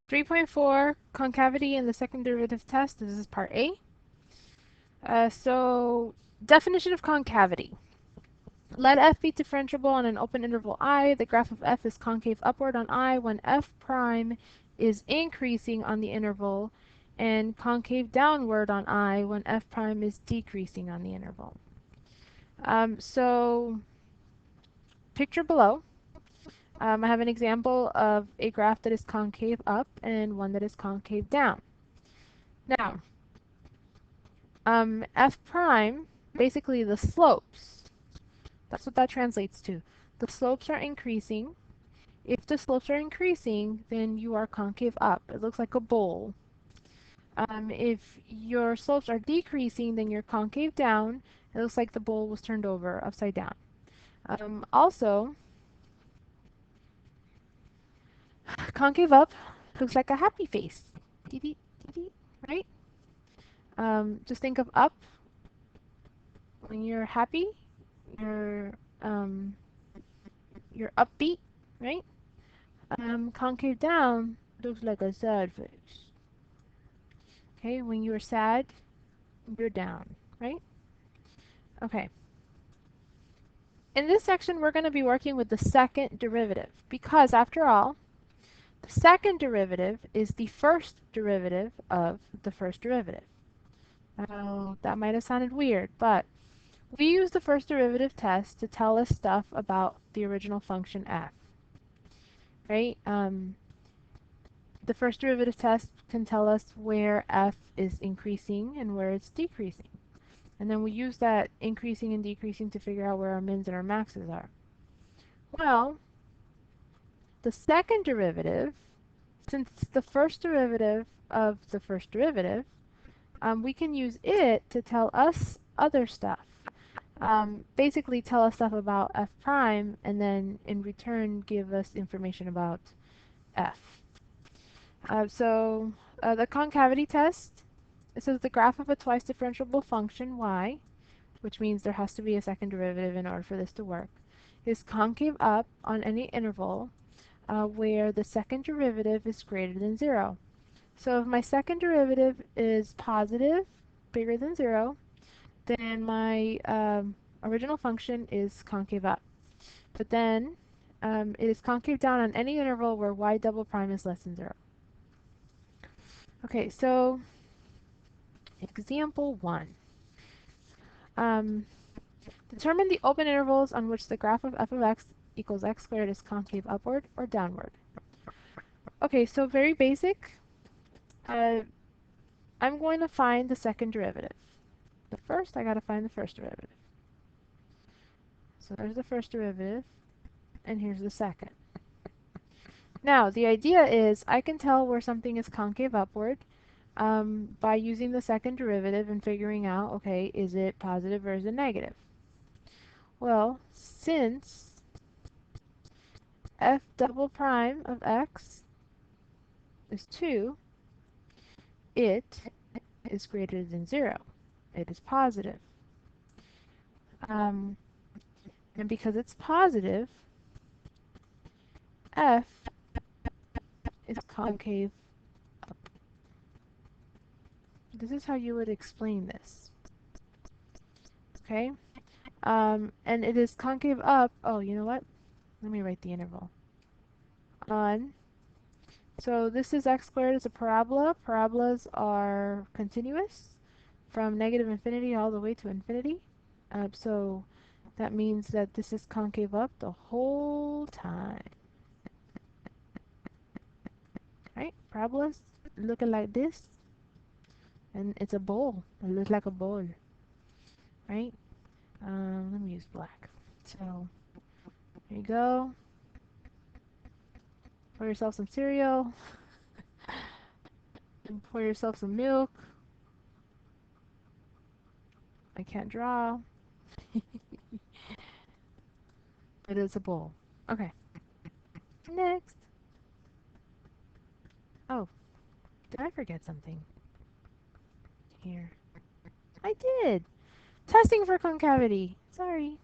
3.4, concavity and the second derivative test. This is part A. So, definition of concavity. Let f be differentiable on an open interval I. The graph of f is concave upward on I when f prime is increasing on the interval, and concave downward on I when f prime is decreasing on the interval. So, picture below. I have an example of a graph that is concave up and one that is concave down. Now, f prime, basically the slopes, that's what that translates to. The slopes are increasing. If the slopes are increasing, then you are concave up. It looks like a bowl. If your slopes are decreasing, then you're concave down. It looks like the bowl was turned over upside down. Also, concave up looks like a happy face, right? Just think of up. When you're happy, you're upbeat, right? Concave down looks like a sad face. Okay, when you're sad, you're down, right? Okay. In this section, we're going to be working with the second derivative because, after all, the second derivative is the first derivative of the first derivative. Now, that might have sounded weird, but we use the first derivative test to tell us stuff about the original function f. Right? The first derivative test can tell us where f is increasing and where it's decreasing. And then we use that increasing and decreasing to figure out where our mins and our maxes are. Well, the second derivative, since it's the first derivative of the first derivative, we can use it to tell us other stuff. Basically tell us stuff about f prime and then in return give us information about f. The concavity test, it says the graph of a twice differentiable function y, which means there has to be a second derivative in order for this to work, is concave up on any interval where the second derivative is greater than 0. So if my second derivative is positive, bigger than 0, then my original function is concave up. But then it is concave down on any interval where y double prime is less than 0. Okay, so example 1. Determine the open intervals on which the graph of f of x equals x squared is concave upward or downward. Okay, so very basic. I'm going to find the second derivative. But first, I got to find the first derivative. So there's the first derivative, and here's the second. Now, the idea is I can tell where something is concave upward by using the second derivative and figuring out, okay, is it positive or is it negative? Well, since f double prime of x is 2, it is greater than 0. It is positive. And because it's positive, f is concave up. This is how you would explain this. Okay? And it is concave up. Oh, you know what? Let me write the interval. On. So this is x squared is a parabola. Parabolas are continuous from negative infinity all the way to infinity. So that means that this is concave up the whole time. Right? Parabolas looking like this. And it's a bowl. It looks like a bowl. Right? Let me use black. So there you go. Pour yourself some cereal. And pour yourself some milk. I can't draw. But it's a bowl. Okay. Next. Oh, did I forget something? Here. I did! Testing for concavity. Sorry.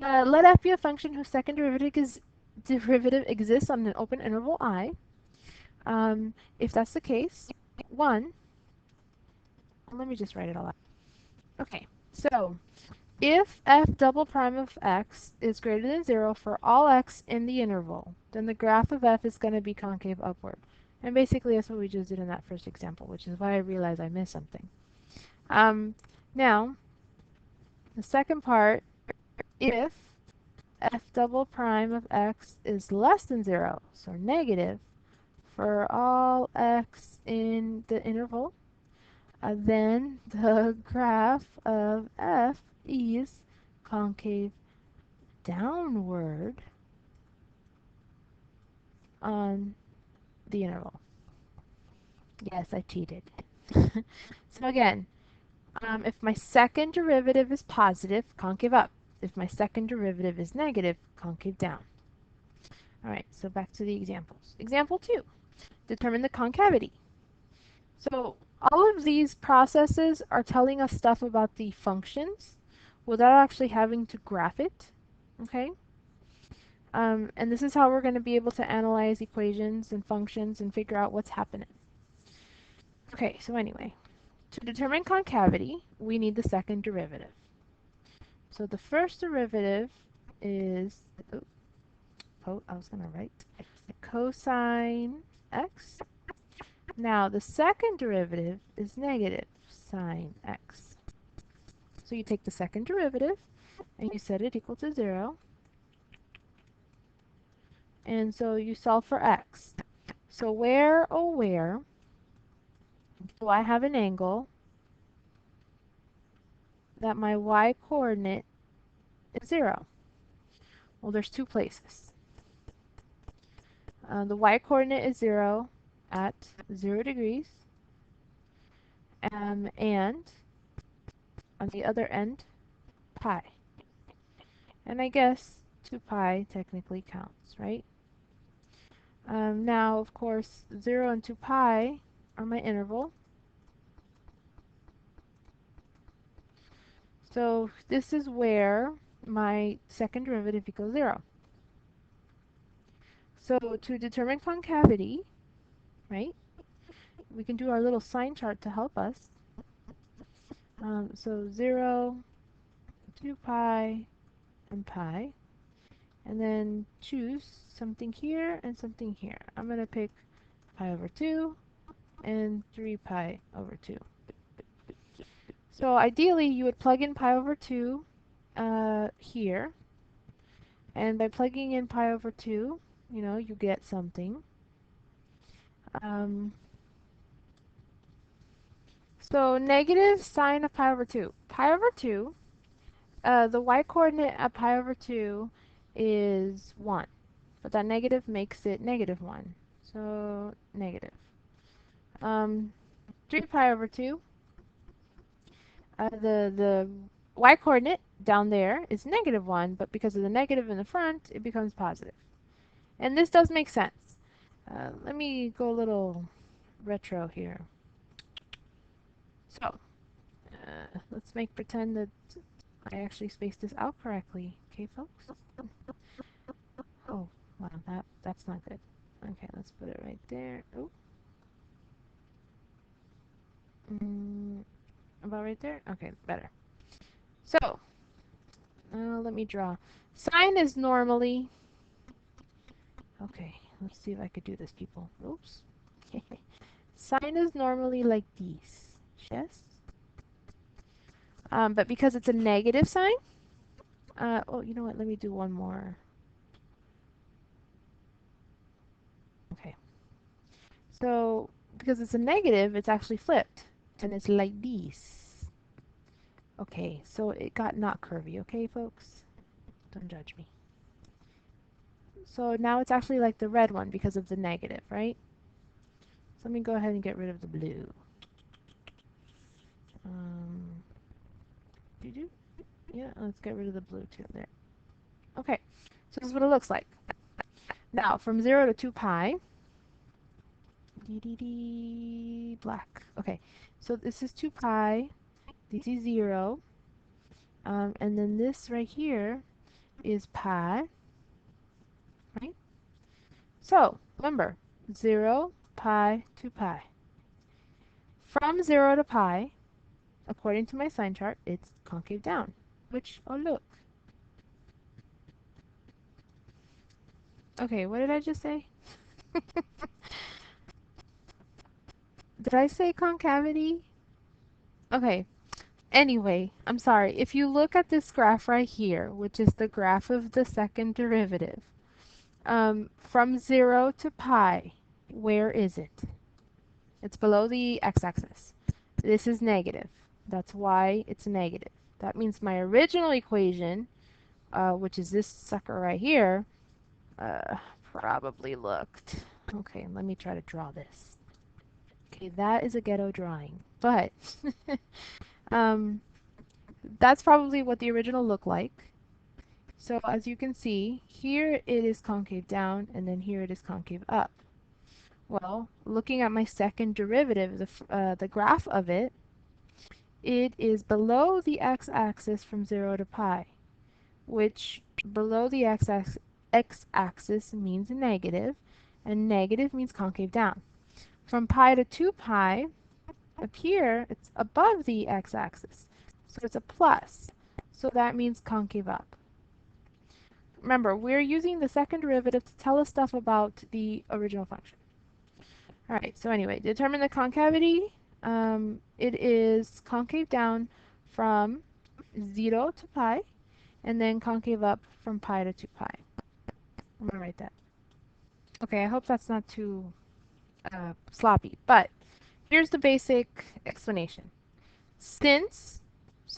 Let f be a function whose second derivative exists on an open interval I. If that's the case, 1, let me just write it all out. Okay, so if f double prime of x is greater than 0 for all x in the interval, then the graph of f is going to be concave upward. And basically that's what we just did in that first example, which is why I realized I missed something. Now, the second part, if f double prime of x is less than 0, so negative, for all x in the interval, then the graph of f is concave downward on the interval. Yes, I cheated. So again, if my second derivative is positive, concave up. If my second derivative is negative, concave down. All right, so back to the examples. Example 2, determine the concavity. So all of these processes are telling us stuff about the functions without actually having to graph it, okay? And this is how we're going to be able to analyze equations and functions and figure out what's happening. Okay, so anyway, to determine concavity, we need the second derivative. So the first derivative is, I was going to write cosine x. Now the second derivative is negative sine x. So you take the second derivative and you set it equal to 0. And so you solve for x. So where, oh where, do I have an angle that my y-coordinate is 0? Well, there's 2 places. The y-coordinate is 0 at 0 degrees, and on the other end, pi. And I guess 2 pi technically counts, right? Now, of course, 0 and 2 pi are my interval. So this is where my second derivative equals 0. So to determine concavity, right, we can do our little sign chart to help us. So 0, 2 pi, and pi. And then choose something here and something here. I'm going to pick pi over 2 and 3 pi over 2. So ideally, you would plug in pi over 2 here. And by plugging in pi over 2, you get something. So negative sine of pi over 2. Pi over 2, the y-coordinate at pi over 2 is 1. But that negative makes it negative 1. So negative. 3 pi over 2. The y-coordinate down there is negative 1, but because of the negative in the front, it becomes positive. And this does make sense. Let me go a little retro here. So, let's pretend that I actually spaced this out correctly. Okay, folks? Oh, wow, that's not good. Okay, let's put it right there. Oh. About right there? Okay, better. So, let me draw. Sine is normally... Okay, let's see if I could do this, people. Oops. Sine is normally like this. Yes? But because it's a negative sign... oh, you know what? Let me do one more. Okay. So, because it's a negative, it's actually flipped. And it's like this. Okay, so it got not curvy, okay, folks? Don't judge me. So now it's actually like the red one because of the negative, right? So let me go ahead and get rid of the blue. Yeah, let's get rid of the blue too. There. Okay, so this is what it looks like. Now, from 0 to 2 pi, black. Okay, so this is 2 pi, this is 0, and then this right here is pi, right? So, remember, 0, pi to pi. From 0 to pi, according to my sign chart, it's concave down, which, oh look. Okay, what did I just say? Did I say concavity? Okay, anyway, I'm sorry. If you look at this graph right here, which is the graph of the second derivative, from 0 to pi, where is it? It's below the x-axis. This is negative. That's why it's negative. That means my original equation, which is this sucker right here, probably looked. Okay, let me try to draw this. Okay, that is a ghetto drawing, but um, that's probably what the original looked like. So as you can see, here it is concave down, and then here it is concave up. Well, looking at my second derivative, the graph of it, it is below the x-axis from 0 to pi, which below the x-axis means negative, and negative means concave down. From pi to 2 pi, up here, it's above the x-axis, so it's a plus. So that means concave up. Remember, we're using the second derivative to tell us stuff about the original function. All right, so anyway, determine the concavity. It is concave down from 0 to pi, and then concave up from pi to 2 pi. I'm going to write that. Okay, I hope that's not too sloppy, but here's the basic explanation. So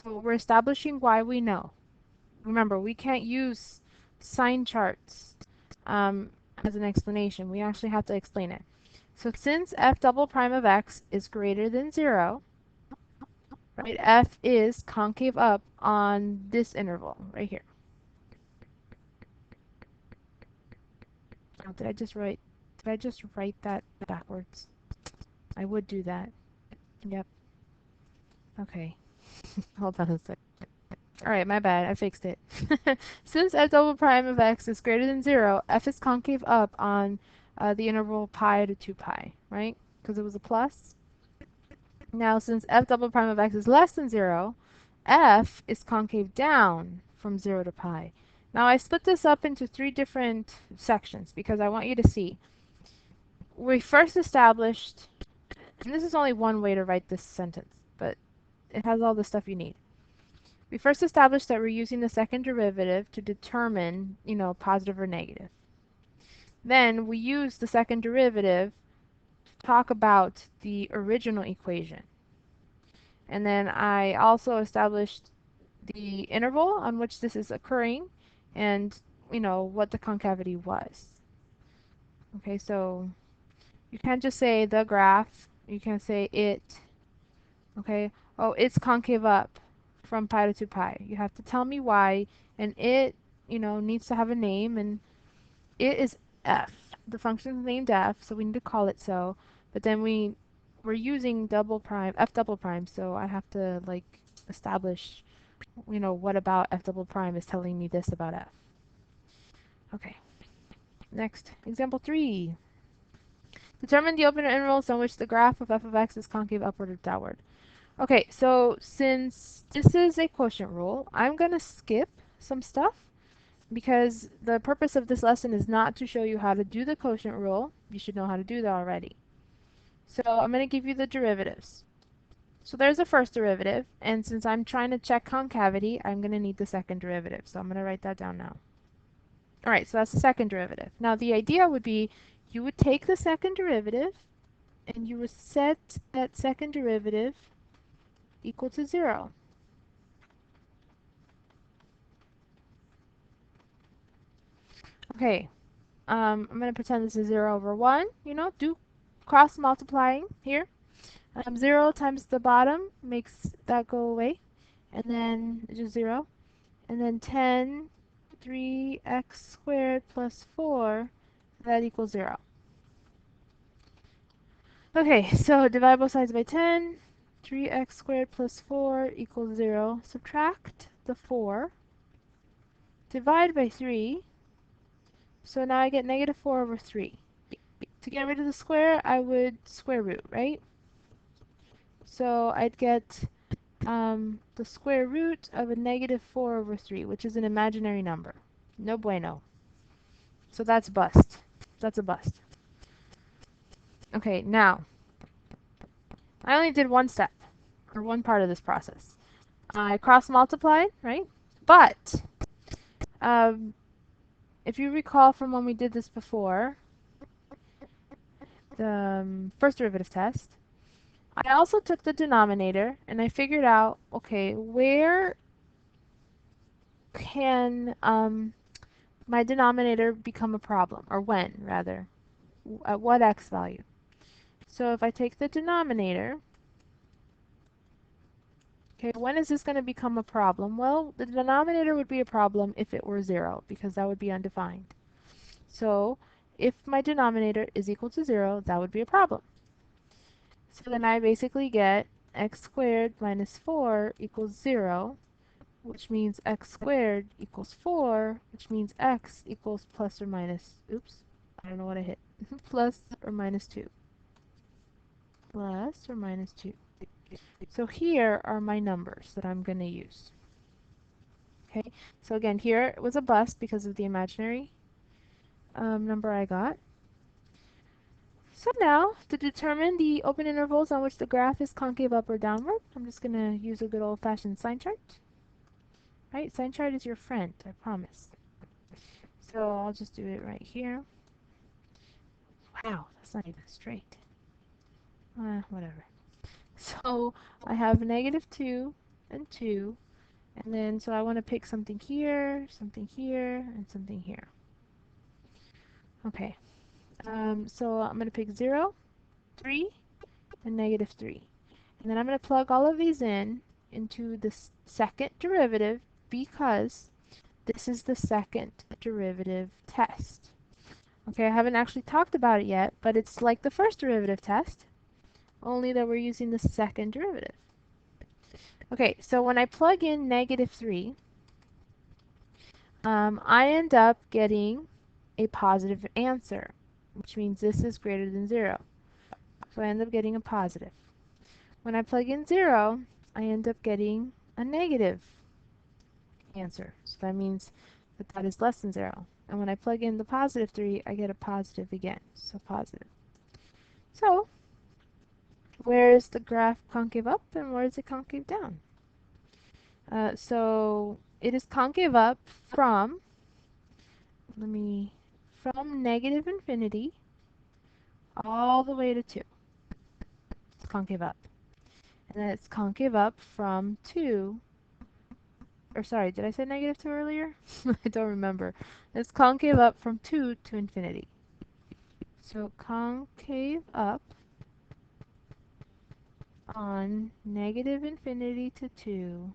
we're establishing why we know. Remember, we can't use sign charts as an explanation. We actually have to explain it. So since f double prime of x is greater than 0, right, f is concave up on this interval right here. Oh, did I just write that backwards? I would do that. Yep. Okay. Hold on a sec. Alright, my bad. I fixed it. Since f double prime of x is greater than 0, f is concave up on the interval pi to 2 pi, right? Because it was a plus. Now, since f double prime of x is less than 0, f is concave down from 0 to pi. Now, I split this up into 3 different sections because I want you to see. We first established, and this is only one way to write this sentence, but it has all the stuff you need. We first established that we're using the second derivative to determine, positive or negative. Then we use the second derivative to talk about the original equation. And then I also established the interval on which this is occurring and, what the concavity was. Okay, so you can't just say the graph. You can't say it. Okay, oh, it's concave up from pi to 2 pi. You have to tell me why, and it, needs to have a name, and it is f. The function is named f, so we need to call it so. But then we're using f double prime, so I have to establish, what about f double prime is telling me this about f. Okay. Next, example 3. Determine the open intervals on which the graph of f of x is concave upward or downward. Okay, so since this is a quotient rule, I'm going to skip some stuff because the purpose of this lesson is not to show you how to do the quotient rule. You should know how to do that already. So I'm going to give you the derivatives. So there's the first derivative, and since I'm trying to check concavity, I'm going to need the second derivative. So I'm going to write that down now. All right, so that's the second derivative. Now the idea would be you would take the second derivative and you would set that second derivative equal to 0. Okay, I'm going to pretend this is 0 over 1. Do cross multiplying here. 0 times the bottom makes that go away, and then just 0. And then 10, 3x squared plus 4, that equals 0. Okay, so divide both sides by 10. 3x squared plus 4 equals 0. Subtract the 4. Divide by 3. So now I get negative 4 over 3. To get rid of the square, I would square root, right? So I'd get the square root of a negative 4 over 3, which is an imaginary number. No bueno. So that's bust. That's a bust. Okay, now, I only did one step, or one part of this process. I cross-multiplied, right? But, um, if you recall from when we did this before, the first derivative test, I also took the denominator and I figured out, okay, where can my denominator become a problem, or when, rather, at what x value? So if I take the denominator, okay, when is this going to become a problem? Well, the denominator would be a problem if it were 0, because that would be undefined. So if my denominator is equal to 0, that would be a problem. So then I basically get x squared minus 4 equals 0, which means x squared equals 4, which means x equals plus or minus, oops, I don't know what I hit, plus or minus 2. Plus or minus 2. So here are my numbers that I'm going to use. Okay, so again, here it was a bust because of the imaginary number I got. So now, to determine the open intervals on which the graph is concave up or downward, I'm just going to use a good old-fashioned sign chart. Right? Sign chart is your friend, I promise. So I'll just do it right here. Wow, that's not even straight. Whatever. So I have negative 2 and 2. And then, so I want to pick something here, and something here. Okay. So I'm going to pick 0, 3, and negative 3. And then I'm going to plug all of these into the second derivative because this is the second derivative test. Okay, I haven't actually talked about it yet, but it's like the first derivative test, only that we're using the second derivative. Okay, so when I plug in negative 3, I end up getting a positive answer, which means this is greater than 0. So I end up getting a positive. When I plug in 0, I end up getting a negative answer. So that means that that is less than 0. And when I plug in the positive 3, I get a positive again. So positive. So where is the graph concave up and where is it concave down? So it is concave up from, from negative infinity all the way to 2. It's concave up. And then it's concave up from 2, or sorry, did I say negative 2 earlier? I don't remember. It's concave up from 2 to infinity. So concave up on negative infinity to 2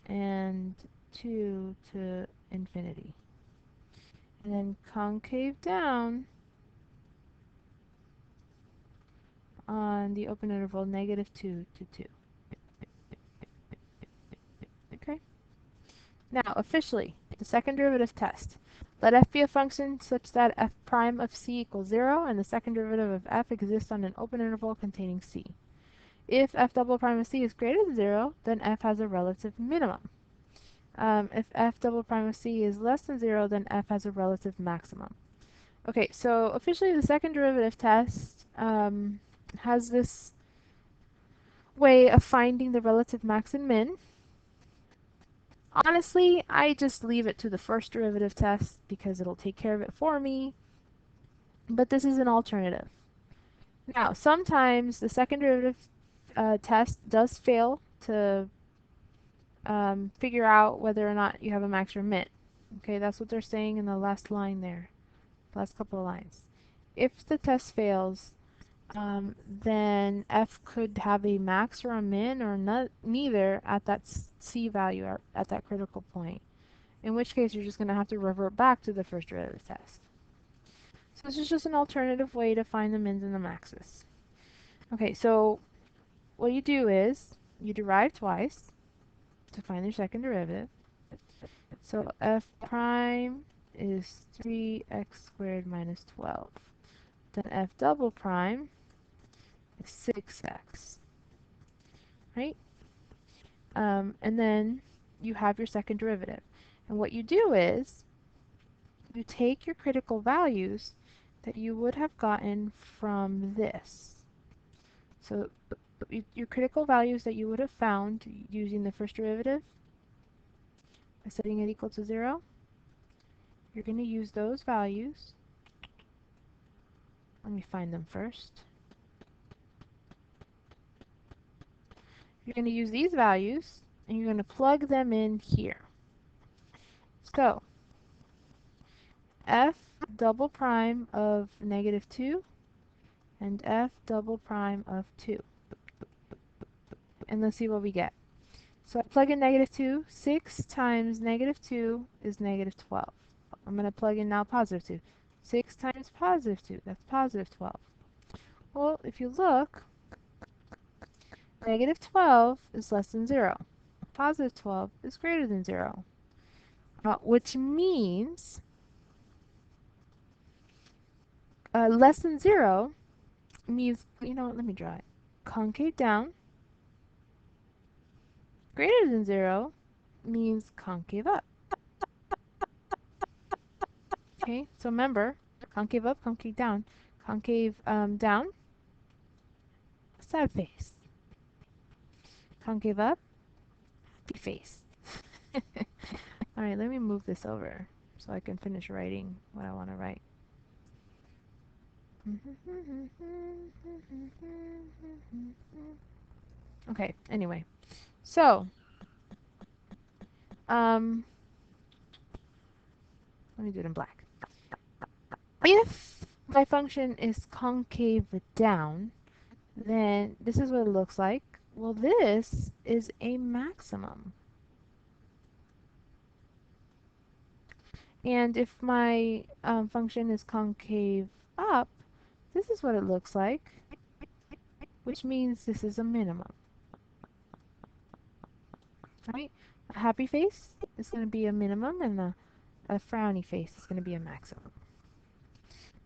and 2 to infinity. And then concave down on the open interval negative 2 to 2. Okay? Now, officially, the second derivative test. Let f be a function such that f prime of c equals 0 and the second derivative of f exists on an open interval containing c. If f double prime of c is greater than 0, then f has a relative minimum. If f double prime of c is less than 0, then f has a relative maximum. Okay, so officially the second derivative test has this way of finding the relative max and min. Honestly, I just leave it to the first derivative test because it'll take care of it for me, but this is an alternative. Now, sometimes the second derivative test does fail to figure out whether or not you have a max or min. Okay, that's what they're saying in the last line there, last couple of lines. If the test fails, then f could have a max or a min or neither at that c value or at that critical point, in which case you're just going to have to revert back to the first derivative test. So this is just an alternative way to find the mins and the maxes. Okay, so what you do is you derive twice to find your second derivative. So f prime is 3x squared minus 12 then f double prime is 6x, right? And then you have your second derivative. And what you do is you take your critical values that you would have gotten from this. So your critical values that you would have found using the first derivative by setting it equal to 0, you're going to use those values. Let me find them first. You're going to use these values and you're going to plug them in here. So f double prime of -2 and f double prime of 2. And let's see what we get. So I plug in -2. 6 times -2 is -12. I'm going to plug in now +2. 6 times +2, that's +12. Well, if you look, -12 is less than 0. +12 is greater than 0. Which means less than 0 means, let me draw it. Concave down. Greater than 0 means concave up. Okay, so remember, concave up, concave down. Concave down, sad face. Concave up, happy face. Alright, let me move this over so I can finish writing what I want to write. Okay, anyway. So, let me do it in black. If my function is concave down, then this is what it looks like. Well, this is a maximum. And if my function is concave up, this is what it looks like, which means this is a minimum. Right? A happy face is going to be a minimum, and a frowny face is going to be a maximum.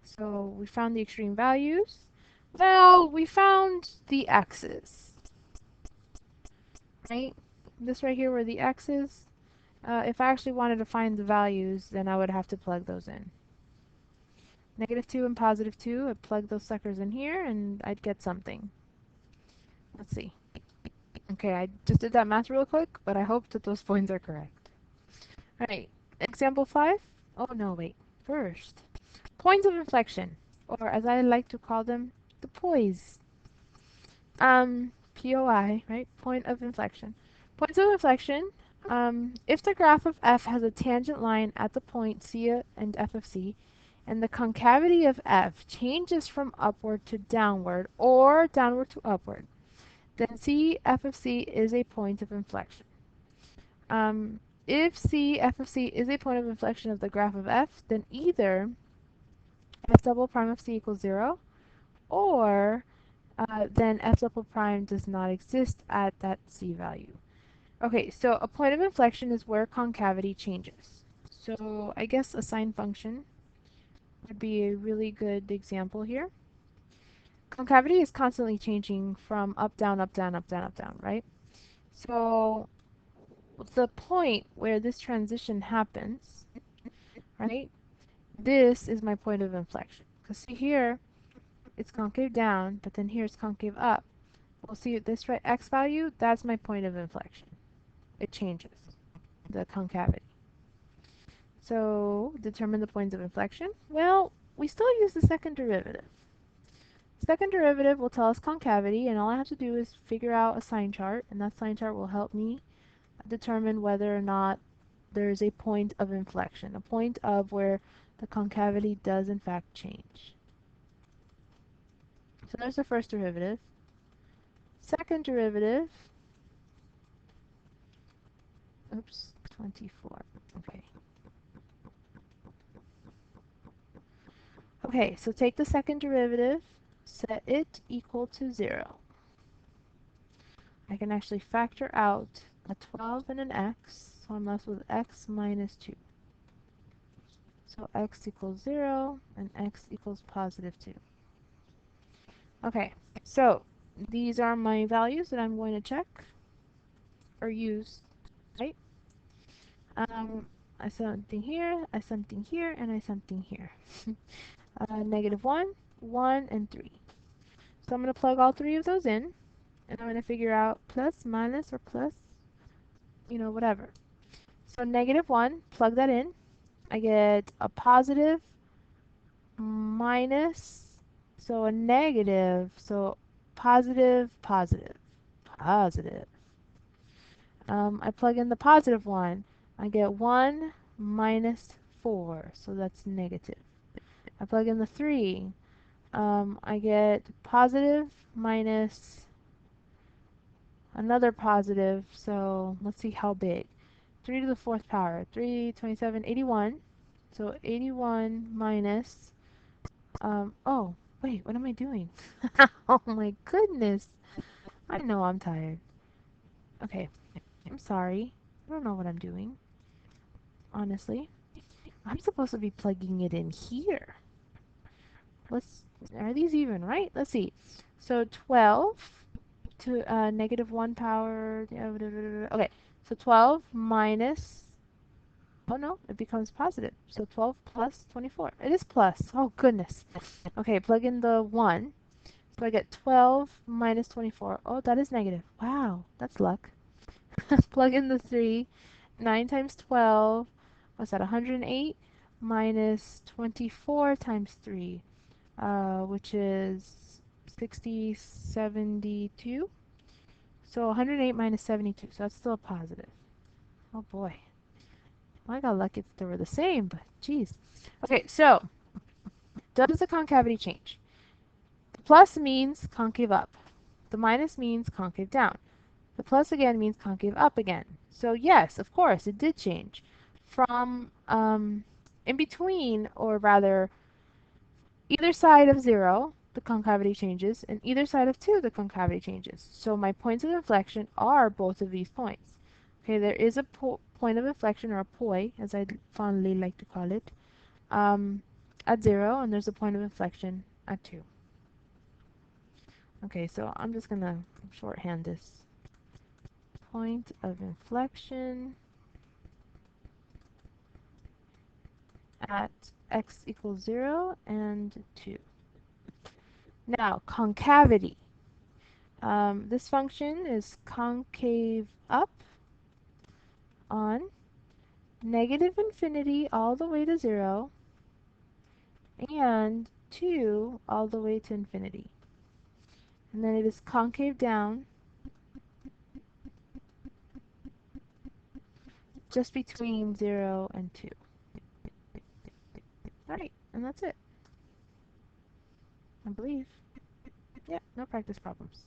So we found the extreme values. Well, we found the x's. Right? This right here were the x's. If I actually wanted to find the values, then I would have to plug those in. -2 and +2, I'd plug those suckers in here, and I'd get something. Let's see. Okay, I just did that math real quick, but I hope that those points are correct. Alright, example 5. Oh, no, wait. First, points of inflection, or as I like to call them, the poise. POI, right? Point of inflection. Points of inflection. If the graph of f has a tangent line at the point C and f of c, and the concavity of f changes from upward to downward or downward to upward, then C f of c is a point of inflection. If C f of c is a point of inflection of the graph of f, then either f double prime of c equals 0, or then f double prime does not exist at that c value. Okay, so a point of inflection is where concavity changes. So I guess a sine function would be a really good example here. Concavity is constantly changing from up, down, up, down, up, down, up, down, right? So the point where this transition happens, right, this is my point of inflection. Because see here, it's concave down, but then here it's concave up. We'll see this right, x value, that's my point of inflection. It changes, the concavity. So determine the points of inflection. Well, we still use the second derivative. Second derivative will tell us concavity, and all I have to do is figure out a sign chart, and that sign chart will help me determine whether or not there is a point of inflection, a point of where the concavity does in fact change. So there's the first derivative. Second derivative, oops, 24, okay. Okay, so take the second derivative, set it equal to 0. I can actually factor out a 12 and an x, so I'm left with x minus 2. So x equals 0 and x equals +2. Okay, so these are my values that I'm going to check or use, right? I something here, I something here, and I something here. Negative 1, 1, and 3. So I'm going to plug all three of those in, and I'm going to figure out plus, minus, or plus, whatever. So negative 1, plug that in. I get a positive, minus, so a negative, so positive, positive, positive. I plug in the positive one. I get 1 minus 4, so that's negative. I plug in the 3. I get positive minus another positive, so let's see how big. 3 to the 4th power, 3, 27, 81. So 81 minus, oh, wait, what am I doing? Oh my goodness. I know I'm tired. Okay, I'm sorry. I don't know what I'm doing, honestly. I'm supposed to be plugging it in here. Let's, are these even, right? Let's see. So 12 to negative 1 power, okay, so 12 minus, oh no, it becomes positive. So 12 plus 24. It is plus. Oh goodness. Okay, plug in the 1. So I get 12 minus 24. Oh, that is negative. Wow, that's luck. Plug in the 3. 9 times 12. What's that? 108 minus 24 times 3, which is 60, 72. So 108 minus 72. So that's still a positive. Oh boy. I got lucky if they were the same, but geez. Okay, so does the concavity change? The plus means concave up. The minus means concave down. The plus again means concave up again. So yes, of course, it did change. From in between, or rather, either side of 0, the concavity changes, and either side of 2, the concavity changes. So my points of inflection are both of these points. Okay, there is a point of inflection, or a poi, as I fondly like to call it, at 0, and there's a point of inflection at 2. Okay, so I'm just going to shorthand this. Point of inflection at x equals 0 and 2. Now, concavity. This function is concave up on negative infinity all the way to 0 and 2 all the way to infinity. And then it is concave down just between 0 and 2. Alright, and that's it. I believe. Yeah, no practice problems.